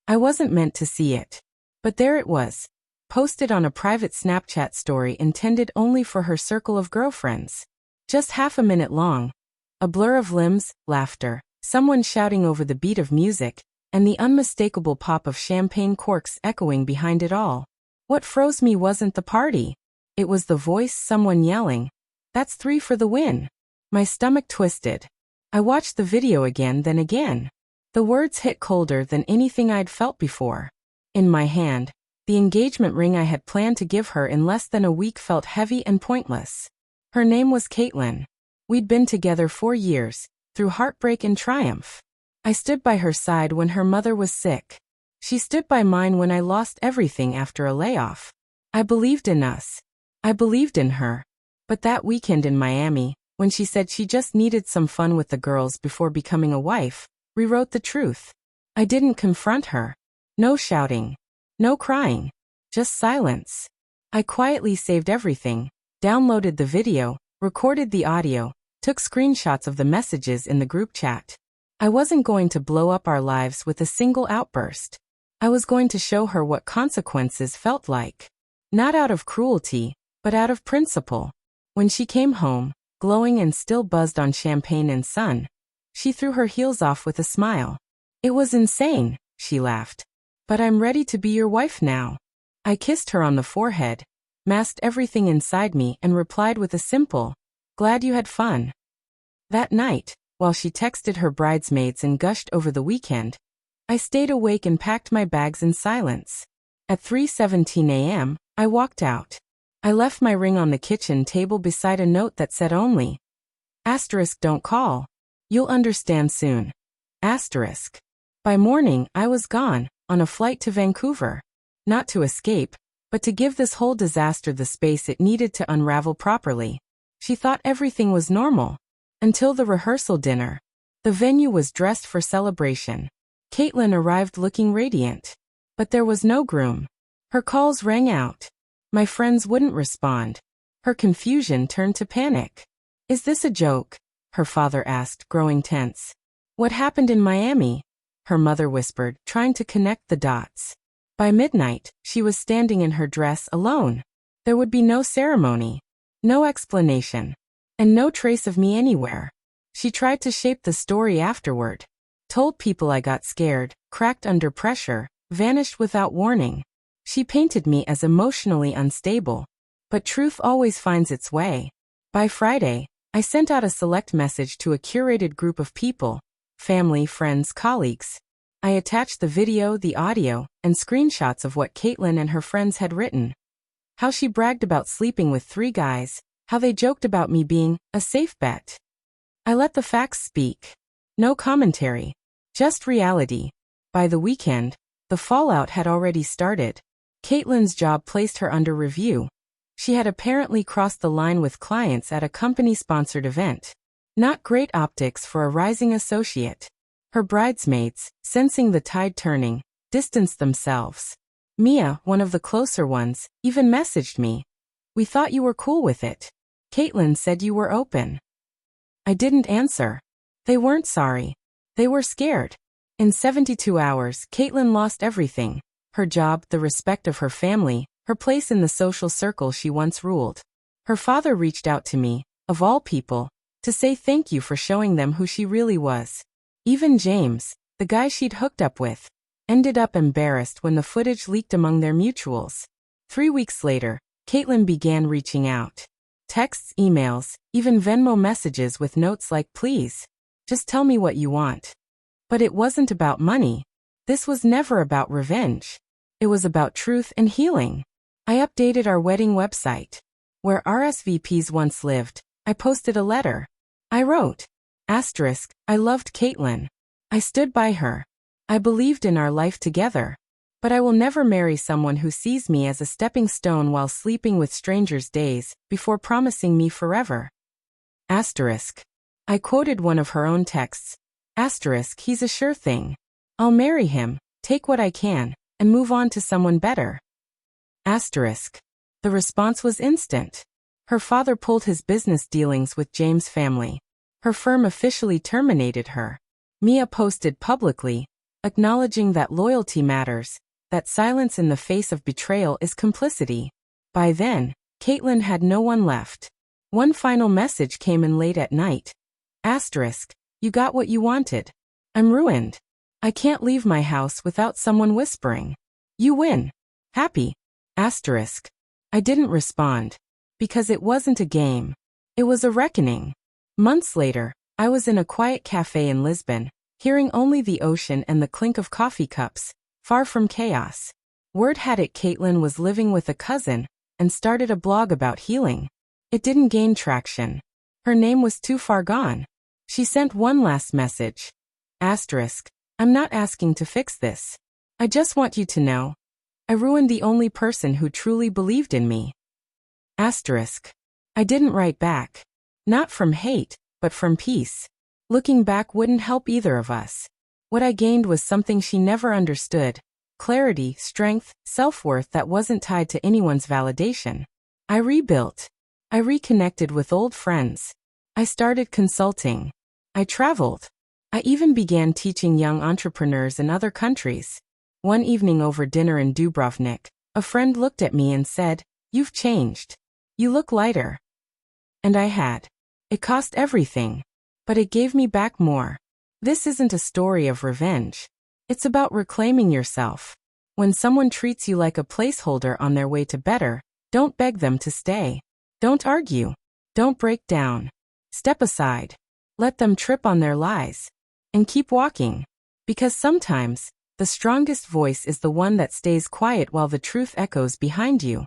I wasn't meant to see it. But there it was, posted on a private Snapchat story intended only for her circle of girlfriends. Just half a minute long. A blur of limbs, laughter, someone shouting over the beat of music, and the unmistakable pop of champagne corks echoing behind it all. What froze me wasn't the party. It was the voice, someone yelling, "That's 3 for the win." My stomach twisted. I watched the video again, then again. The words hit colder than anything I'd felt before. In my hand, the engagement ring I had planned to give her in less than a week felt heavy and pointless. Her name was Caitlin. We'd been together 4 years, through heartbreak and triumph. I stood by her side when her mother was sick. She stood by mine when I lost everything after a layoff. I believed in us. I believed in her. But that weekend in Miami, when she said she just needed some fun with the girls before becoming a wife, rewrote the truth. I didn't confront her. No shouting. No crying. Just silence. I quietly saved everything, downloaded the video, recorded the audio, took screenshots of the messages in the group chat. I wasn't going to blow up our lives with a single outburst. I was going to show her what consequences felt like. Not out of cruelty, but out of principle. When she came home, glowing and still buzzed on champagne and sun, she threw her heels off with a smile. "It was insane," she laughed. "But I'm ready to be your wife now." I kissed her on the forehead, masked everything inside me and replied with a simple, "Glad you had fun." That night, while she texted her bridesmaids and gushed over the weekend, I stayed awake and packed my bags in silence. At 3:17 a.m., I walked out. I left my ring on the kitchen table beside a note that said only, "Don't call. You'll understand soon." By morning, I was gone, on a flight to Vancouver. Not to escape, but to give this whole disaster the space it needed to unravel properly. She thought everything was normal. Until the rehearsal dinner. The venue was dressed for celebration. Caitlin arrived looking radiant. But there was no groom. Her calls rang out. My friends wouldn't respond. Her confusion turned to panic. "Is this a joke?" her father asked, growing tense. "What happened in Miami?" her mother whispered, trying to connect the dots. By midnight, she was standing in her dress alone. There would be no ceremony, no explanation, and no trace of me anywhere. She tried to shape the story afterward. Told people I got scared, cracked under pressure, vanished without warning. She painted me as emotionally unstable. But truth always finds its way. By Friday, I sent out a select message to a curated group of people, family, friends, colleagues. I attached the video, the audio, and screenshots of what Caitlin and her friends had written. How she bragged about sleeping with 3 guys, how they joked about me being a safe bet. I let the facts speak. No commentary. Just reality. By the weekend, the fallout had already started. Caitlin's job placed her under review. She had apparently crossed the line with clients at a company-sponsored event. Not great optics for a rising associate. Her bridesmaids, sensing the tide turning, distanced themselves. Mia, one of the closer ones, even messaged me. "We thought you were cool with it. Caitlin said you were open." I didn't answer. They weren't sorry. They were scared. In 72 hours, Caitlin lost everything. Her job, the respect of her family, her place in the social circle she once ruled. Her father reached out to me, of all people, to say thank you for showing them who she really was. Even James, the guy she'd hooked up with, ended up embarrassed when the footage leaked among their mutuals. 3 weeks later, Caitlin began reaching out. Texts, emails, even Venmo messages with notes like, "Please, just tell me what you want." But it wasn't about money. This was never about revenge. It was about truth and healing. I updated our wedding website. Where RSVPs once lived, I posted a letter. I wrote, "I loved Caitlin. I stood by her. I believed in our life together. But I will never marry someone who sees me as a stepping stone while sleeping with strangers days before promising me forever." I quoted one of her own texts. "He's a sure thing. I'll marry him, take what I can, and move on to someone better." The response was instant. Her father pulled his business dealings with James' family. Her firm officially terminated her. Mia posted publicly, acknowledging that loyalty matters, that silence in the face of betrayal is complicity. By then, Caitlin had no one left. One final message came in late at night. Asterisk, you got what you wanted. I'm ruined. I can't leave my house without someone whispering. You win. Happy. Asterisk. I didn't respond. Because it wasn't a game. It was a reckoning. Months later, I was in a quiet cafe in Lisbon, hearing only the ocean and the clink of coffee cups, far from chaos. Word had it Caitlin was living with a cousin and started a blog about healing. It didn't gain traction. Her name was too far gone. She sent one last message. Asterisk, I'm not asking to fix this. I just want you to know. I ruined the only person who truly believed in me. Asterisk. I didn't write back. Not from hate, but from peace. Looking back wouldn't help either of us. What I gained was something she never understood. Clarity, strength, self-worth that wasn't tied to anyone's validation. I rebuilt. I reconnected with old friends. I started consulting. I traveled. I even began teaching young entrepreneurs in other countries. One evening over dinner in Dubrovnik, a friend looked at me and said, "You've changed. You look lighter." And I had. It cost everything. But it gave me back more. This isn't a story of revenge. It's about reclaiming yourself. When someone treats you like a placeholder on their way to better, don't beg them to stay. Don't argue. Don't break down. Step aside. Let them trip on their lies. And keep walking. Because sometimes, the strongest voice is the one that stays quiet while the truth echoes behind you.